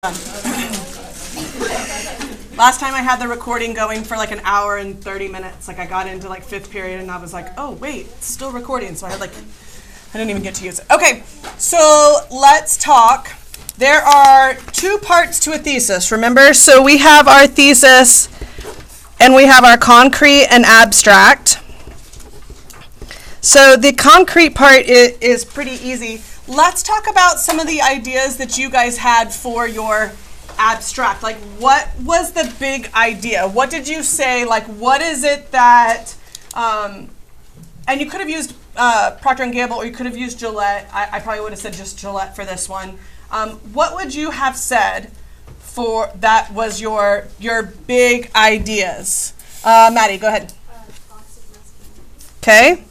Last time I had the recording going for like an hour and 30 minutes. Like I got into like fifth period and I was like, oh wait, it's still recording. So I didn't even get to use it. Okay, so let's talk. There are two parts to a thesis, remember? So we have our thesis and we have our concrete and abstract. So the concrete part is pretty easy. Let's talk about some of the ideas that you guys had for your abstract. Like, what was the big idea? What did you say? Like, what is it that, and you could have used Procter & Gamble or you could have used Gillette. I probably would have said just Gillette for this one. What would you have said for that was your big ideas? Maddie, go ahead. Okay.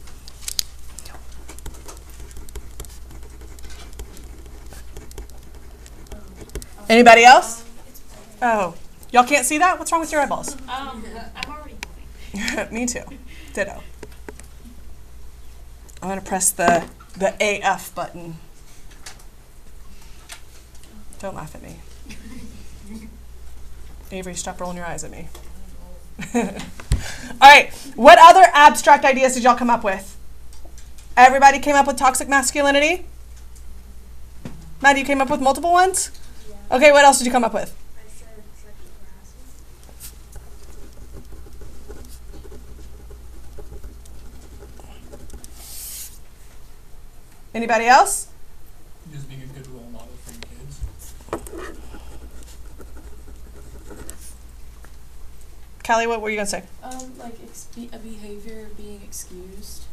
Anybody else? Oh, y'all can't see that? What's wrong with your eyeballs? I'm already moving. Me too. Ditto. I'm going to press the AF button. Don't laugh at me. Avery, stop rolling your eyes at me. All right. What other abstract ideas did y'all come up with? Everybody came up with toxic masculinity? Maddie, you came up with multiple ones? Okay, what else did you come up with? I said sexual harassment. Anybody else? Just being a good role model for your kids. Callie, what were you going to say? Like a behavior being excused.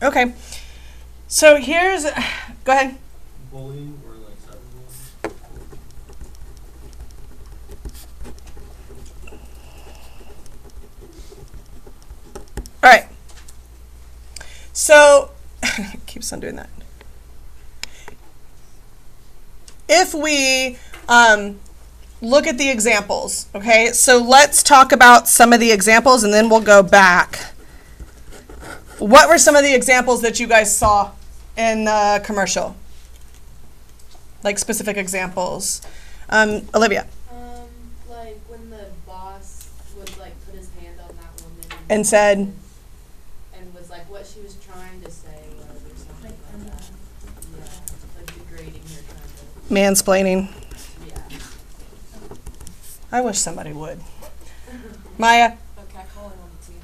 Okay. So here's, go ahead. Bullying or like cyberbullying? All right. So, keeps on doing that. If we look at the examples, okay? So let's talk about some of the examples and then we'll go back. What were some of the examples that you guys saw in the commercial? Like specific examples. Olivia. Like when the boss would like put his hand on that woman And said? And was like what she was trying to say or something like that. Yeah, like degrading her kind of. Mansplaining. Yeah. I wish somebody would. Maya. Catcalling on the TV.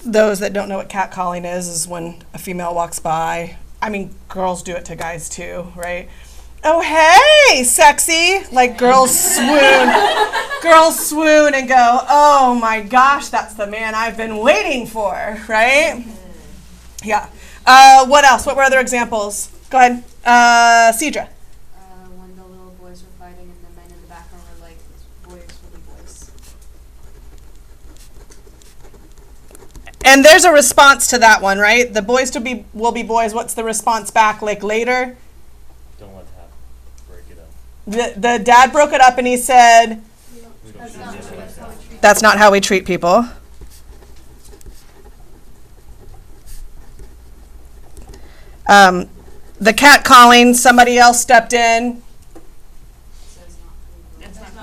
Those that don't know what catcalling is when a female walks by. I mean, girls do it to guys too, right? Oh, hey, sexy. Like girls swoon. Girls swoon and go, oh my gosh, that's the man I've been waiting for, right? Yeah. What else? What were other examples? Go ahead. Cedra. When the little boys were fighting and the men in the background were like, boys will be boys. And there's a response to that one, right? The boys will be boys. What's the response back like later? Don't let that break it up. The dad broke it up and he said, that's not how we treat people. The cat calling, somebody else stepped in.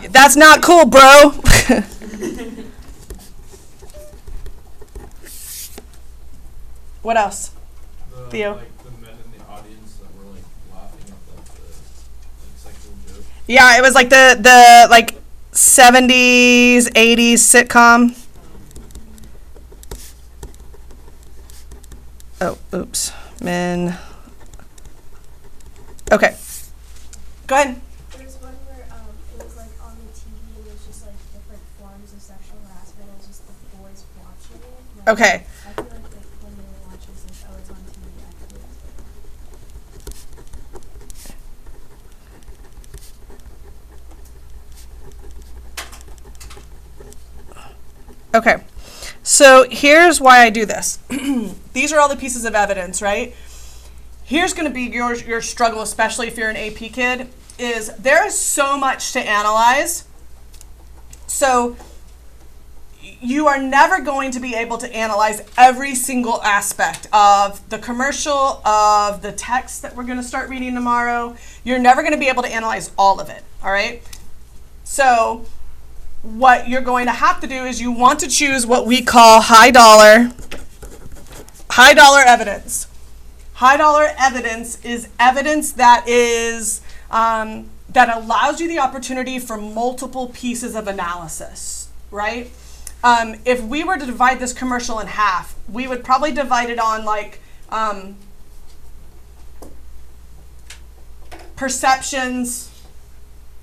That's not cool, bro. What else? Theo? Like the men in the audience that were like laughing at the like sexual joke. Yeah, it was like the like 70s, 80s sitcom. Oh, oops. Men. Okay. Go ahead. There was one where it was like on the TV and it was just like different forms of sexual harassment. It was just the boys watching it. Like, Okay. I feel like when they were watching this, like, oh, it's on TV. I feel like Okay. So here's why I do this. These are all the pieces of evidence, right? Here's going to be your struggle, especially if you're an AP kid, is there is so much to analyze. So you are never going to be able to analyze every single aspect of the commercial, of the text that we're going to start reading tomorrow. You're never going to be able to analyze all of it, all right? So what you're going to have to do is you want to choose what we call high dollar evidence. High dollar evidence is evidence that is that allows you the opportunity for multiple pieces of analysis, right? If we were to divide this commercial in half, we would probably divide it on like perceptions,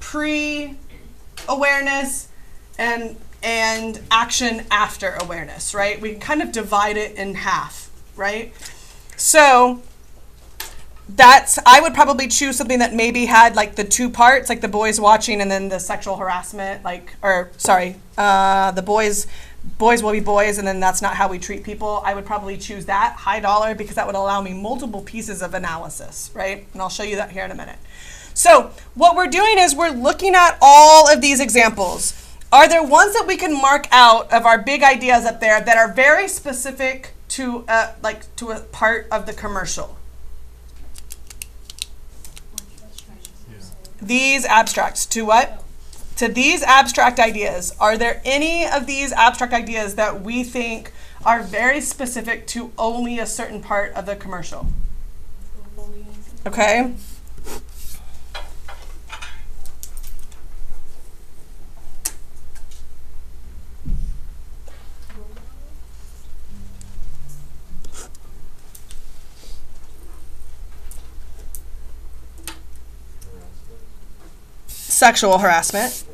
pre-awareness, and action after awareness, right? We can kind of divide it in half, right? So I would probably choose something that maybe had like the two parts, like the boys watching and then the sexual harassment, the boys will be boys and then that's not how we treat people. I would probably choose that, high dollar, because that would allow me multiple pieces of analysis, right? And I'll show you that here in a minute. So what we're doing is we're looking at all of these examples. Are there ones that we can mark out of our big ideas up there that are very specific to a part of the commercial? These abstracts, to what? To these abstract ideas. Are there any of these abstract ideas that we think are very specific to only a certain part of the commercial? Okay. Sexual harassment.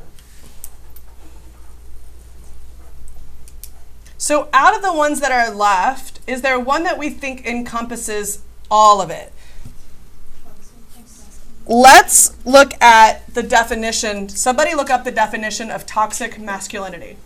So out of the ones that are left, is there one that we think encompasses all of it? Let's look at the definition. Somebody look up the definition of toxic masculinity.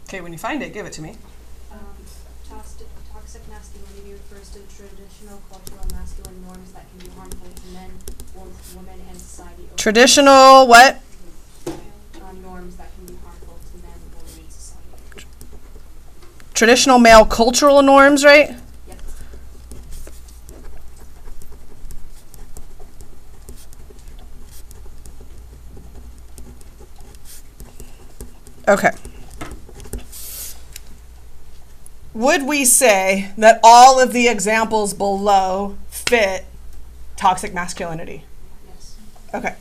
Okay, when you find it, give it to me. Toxic masculinity refers to traditional cultural masculine norms that can be harmful to men, women, and society. Traditional what? Norms that can be harmful to men, women, and society. Traditional male cultural norms, right? Yep. Okay. Would we say that all of the examples below fit toxic masculinity? Yes. Okay.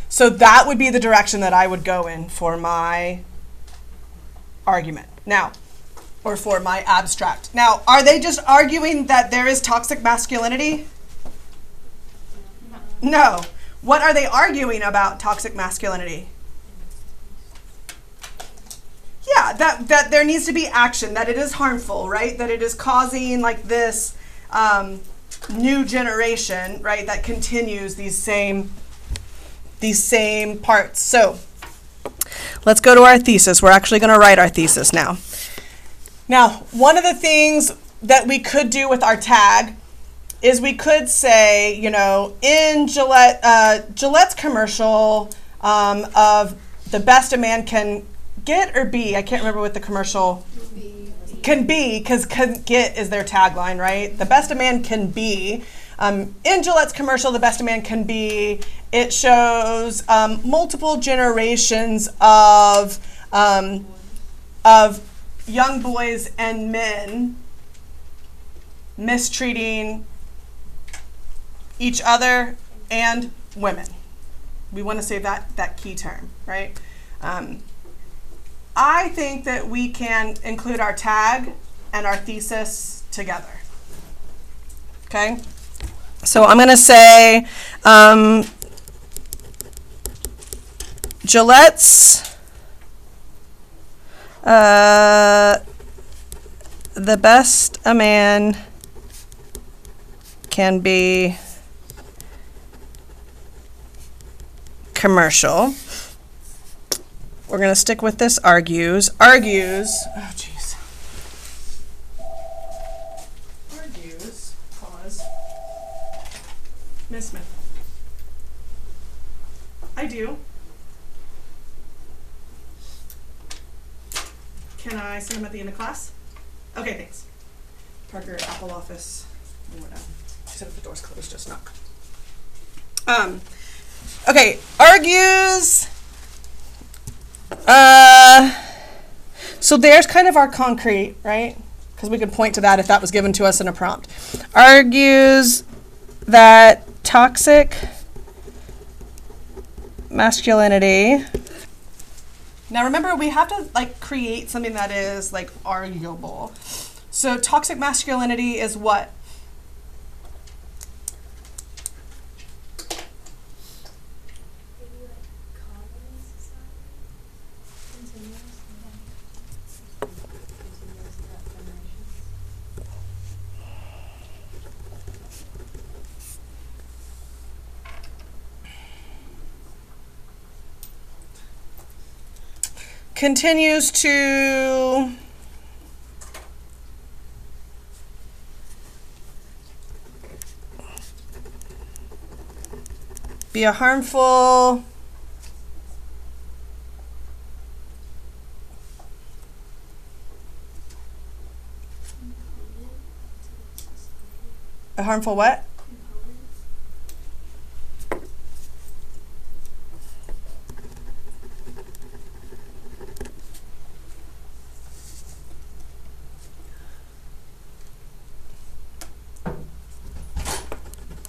So that would be the direction that I would go in for my argument. Now, or for my abstract. Now, are they just arguing that there is toxic masculinity? No. What are they arguing about toxic masculinity? Yeah, that there needs to be action, that it is harmful, right? That it is causing like this new generation, right, that continues these same parts. So let's go to our thesis. We're actually going to write our thesis now. Now, one of the things that we could do with our tag is we could say, you know, in Gillette's commercial of the best a man can get or be, I can't remember what the commercial can be, because get is their tagline, right? The best a man can be. In Gillette's commercial, the best a man can be, it shows multiple generations of young boys and men mistreating each other and women. We want to say that key term, right? I think that we can include our tag and our thesis together. Okay? So I'm going to say Gillette's The best a man can be commercial. We're going to stick with this argues. Argues. Oh, jeez. Argues. Pause. Miss Smith. I do. Can I send them at the end of class? Okay, thanks. Parker, Apple Office. She said if the door's closed, just knock. Okay, argues. So there's kind of our concrete, right? Because we could point to that if that was given to us in a prompt. Argues that toxic masculinity. Now remember, we have to like create something that is like arguable. So toxic masculinity is what? Maybe like common society? Continuous? Continuous throughout generations. Continues to be a harmful what?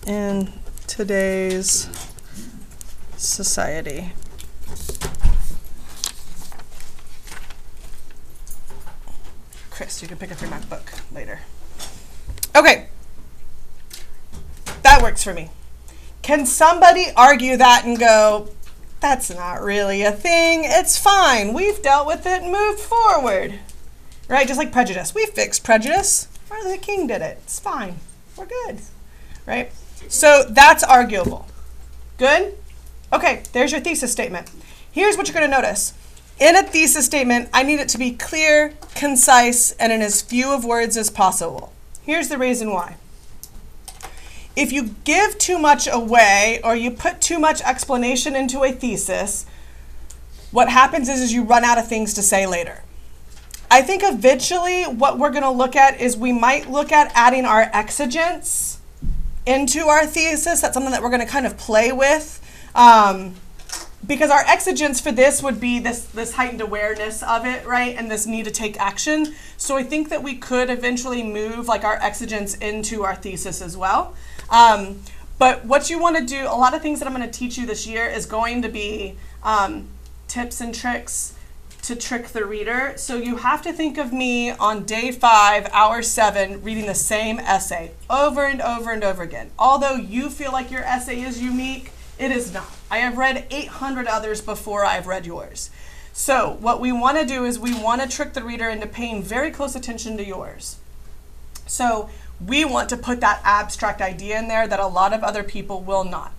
In today's society. Chris, you can pick up your MacBook later. Okay. That works for me. Can somebody argue that and go, that's not really a thing, it's fine, we've dealt with it and moved forward? Right, just like prejudice. We fixed prejudice. Martin Luther King did it. It's fine. We're good. Right? So that's arguable. Good? Okay, there's your thesis statement. Here's what you're going to notice. In a thesis statement, I need it to be clear, concise, and in as few of words as possible. Here's the reason why. If you give too much away or you put too much explanation into a thesis, what happens is you run out of things to say later. I think eventually what we're going to look at is we might look at adding our exigents into our thesis. That's something that we're going to kind of play with. Because our exigents for this would be this heightened awareness of it, right? And this need to take action. So I think that we could eventually move like our exigents into our thesis as well. But what you want to do, a lot of things that I'm going to teach you this year is going to be tips and tricks to trick the reader. So you have to think of me on day 5, hour 7, reading the same essay over and over and over again. Although you feel like your essay is unique, it is not. I have read 800 others before I've read yours. So what we want to do is we want to trick the reader into paying very close attention to yours. So we want to put that abstract idea in there that a lot of other people will not.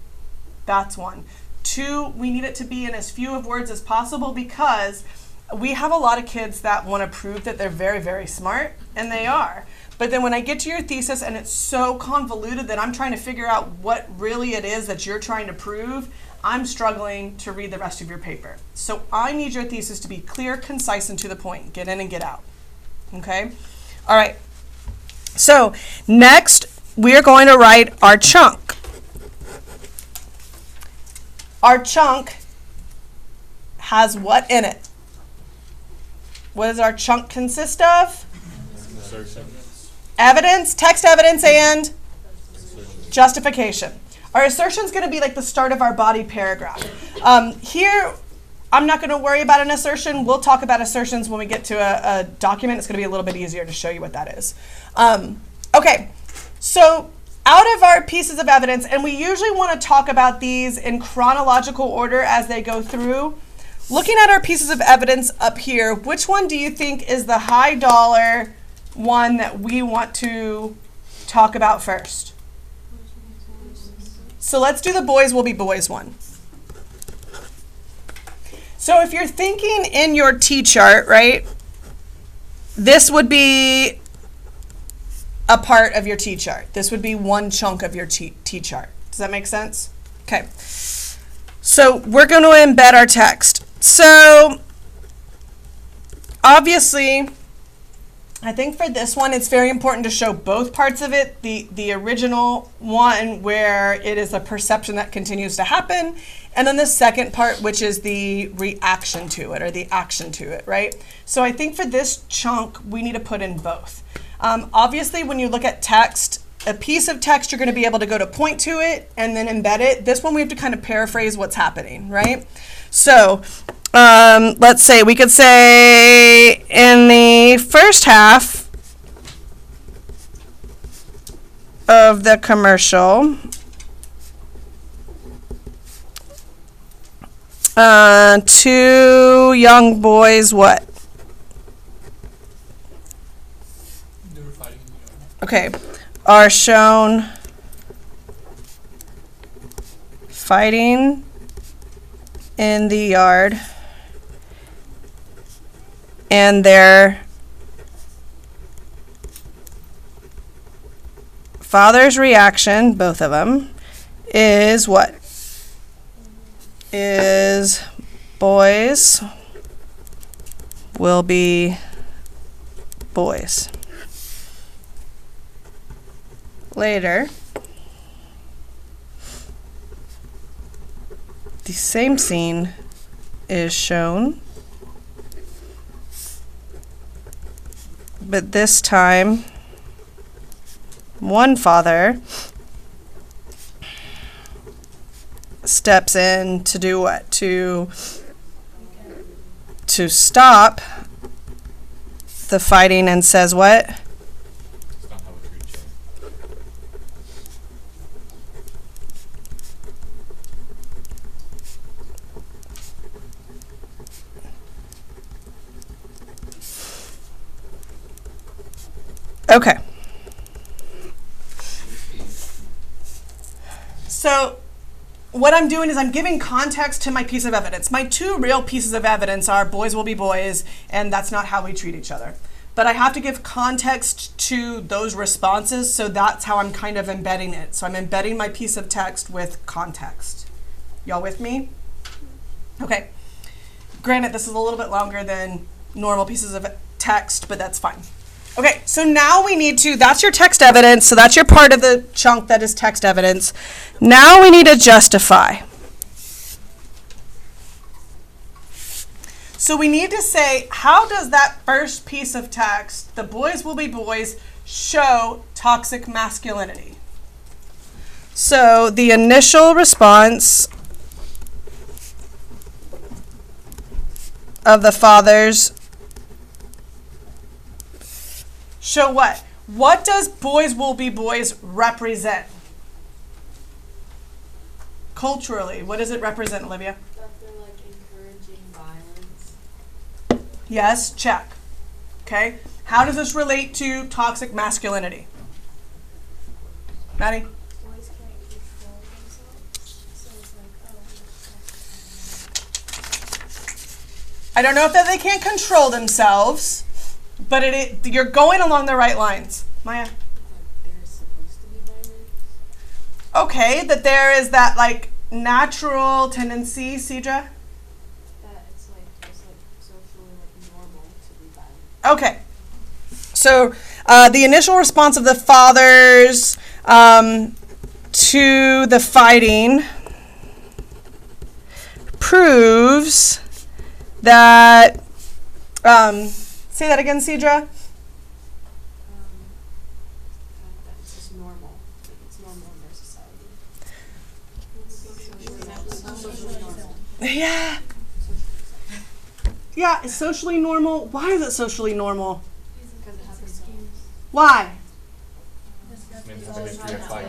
That's one. 2, we need it to be in as few of words as possible because we have a lot of kids that want to prove that they're very, very smart, and they are. But then when I get to your thesis and it's so convoluted that I'm trying to figure out what really it is that you're trying to prove, I'm struggling to read the rest of your paper. So I need your thesis to be clear, concise, and to the point. Get in and get out. Okay? All right. So next, we're going to write our chunk. Our chunk has what in it? What does our chunk consist of? Evidence, text evidence, and justification. Our assertion is going to be like the start of our body paragraph. Here, I'm not going to worry about an assertion. We'll talk about assertions when we get to a document. It's going to be a little bit easier to show you what that is. Okay, so out of our pieces of evidence, and we usually want to talk about these in chronological order as they go through, looking at our pieces of evidence up here, which one do you think is the high dollar one that we want to talk about first? So let's do the boys will be boys one. So if you're thinking in your T-chart, right, this would be a part of your T-chart. This would be one chunk of your T-chart. Does that make sense? Okay. So we're going to embed our text. So obviously, I think for this one, it's very important to show both parts of it. The original one where it is a perception that continues to happen, and then the second part, which is the reaction to it or the action to it, right? So I think for this chunk, we need to put in both. Obviously, when you look at text, a piece of text, you're going to be able to go to point to it and then embed it. This one, we have to kind of paraphrase what's happening, right? So let's say we could say in the first half of the commercial, two young boys, what? They were fighting in the yard. Okay, are shown fighting in the yard, and their father's reaction, both of them, is what? Is boys will be boys. Later, the same scene is shown, but this time one father steps in to do what? To stop the fighting and says what? It's not how we treat each other. Okay. So what I'm doing is I'm giving context to my piece of evidence. My two real pieces of evidence are boys will be boys, and that's not how we treat each other. But I have to give context to those responses, so that's how I'm kind of embedding it. So I'm embedding my piece of text with context. Y'all with me? Okay. Granted, this is a little bit longer than normal pieces of text, but that's fine. Okay, so now we need to, that's your text evidence, so that's your part of the chunk that is text evidence. Now we need to justify. So we need to say, how does that first piece of text, the boys will be boys, show toxic masculinity? So the initial response of the fathers show what? What does boys will be boys represent? Culturally, what does it represent, Olivia? That they're like encouraging violence. Yes, check. Okay. How does this relate to toxic masculinity? Maddie? Boys can't control themselves, so it's like, I don't know if that they can't control themselves, but you're going along the right lines. Maya? Like they're supposed to be violent. Okay, that there is that like natural tendency, Cedra? That it's like socially like normal to be violent. Okay. So the initial response of the fathers to the fighting proves that, say that again, Cedra? That it's just normal. Like it's normal in their society. Socially normal. Yeah. Yeah, it's socially normal. Why is it socially normal? Because it happens. Why? Maybe it's a fight.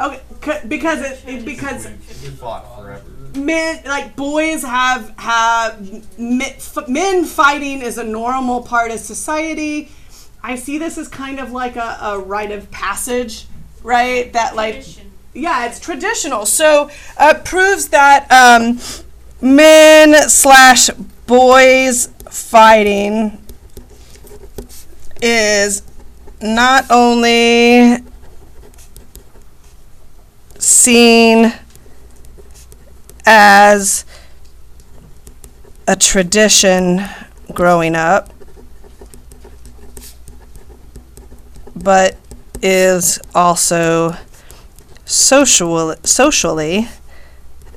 Okay, because We fought forever. men, like boys have men fighting is a normal part of society. I see this as kind of like a rite of passage, right? That like, Tradition. yeah, it's traditional. So proves that men/boys fighting is not only seen as a tradition growing up, but is also socially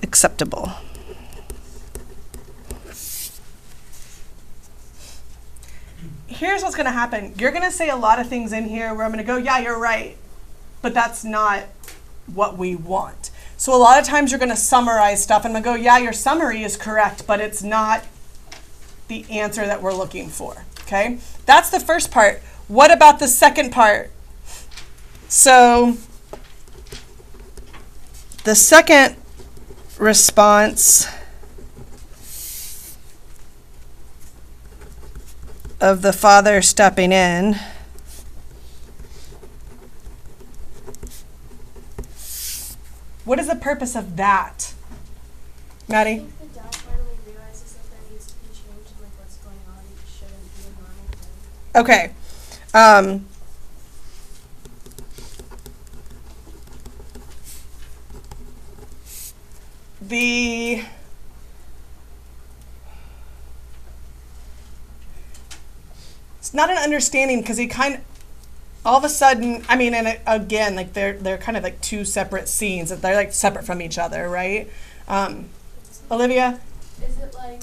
acceptable. Here's what's going to happen. You're going to say a lot of things in here where I'm going to go, yeah, you're right, but that's not what we want. So a lot of times you're going to summarize stuff and I'm going to go, yeah, your summary is correct, but it's not the answer that we're looking for, okay? That's the first part. What about the second part? So the second response of the father stepping in what is the purpose of that? I Maddie? think the dad finally realizes that there needs to be change in like what's going on. It shouldn't be a normal thing. Okay. It's not an understanding because he kind of, all of a sudden, I mean, and again, like they're kind of like two separate scenes. They're like separate from each other, right? Olivia? Is it like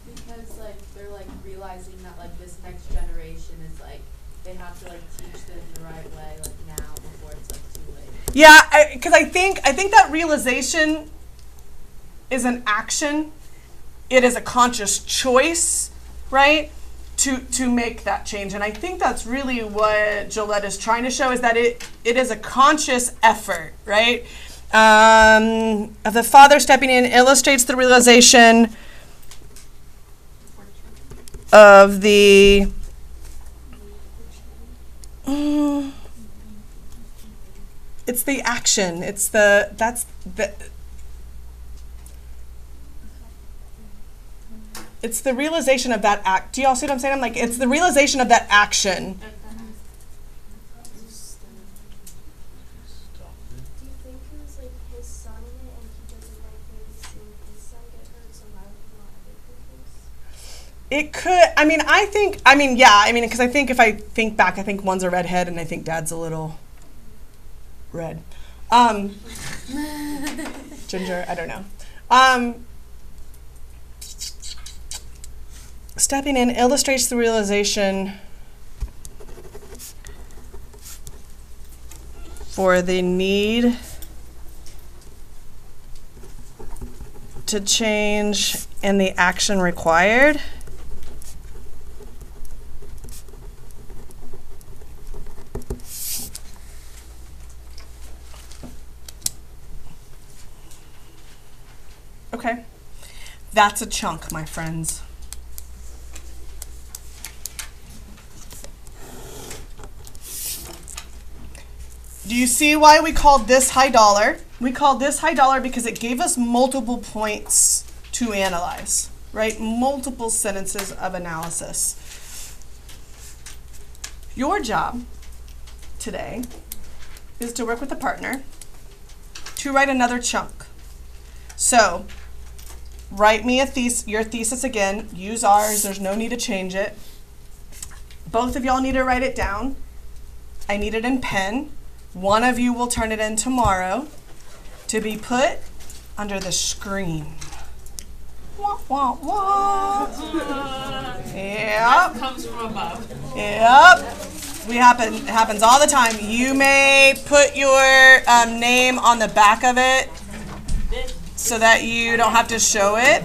because like they're like realizing that like this next generation is like they have to like teach them the right way like now before it's like too late? Yeah, because I think that realization is an action. It is a conscious choice, right? To make that change. And I think that's really what Gillette is trying to show is that it is a conscious effort, right? Of the father stepping in illustrates the realization of the it's the action. It's it's the realization of that act. Do y'all see what I'm saying? I'm like, it's the realization of that action. Do you think it was like his son in it and he doesn't like maybe seeing his son get hurt, so why would he want other people's? It could, because I think if I think back, I think one's a redhead and I think dad's a little red. Ginger, I don't know. Stepping in illustrates the realization for the need to change and the action required. Okay, that's a chunk, my friends. Do you see why we called this high dollar? We called this high dollar because it gave us multiple points to analyze, right? Multiple sentences of analysis. Your job today is to work with a partner to write another chunk. So, write me your thesis again. Use ours. There's no need to change it. Both of y'all need to write it down. I need it in pen. One of you will turn it in tomorrow to be put under the screen. Wah, wah, wah. Yep. Comes from above. Yep. It happens all the time. You may put your name on the back of it so that you don't have to show it.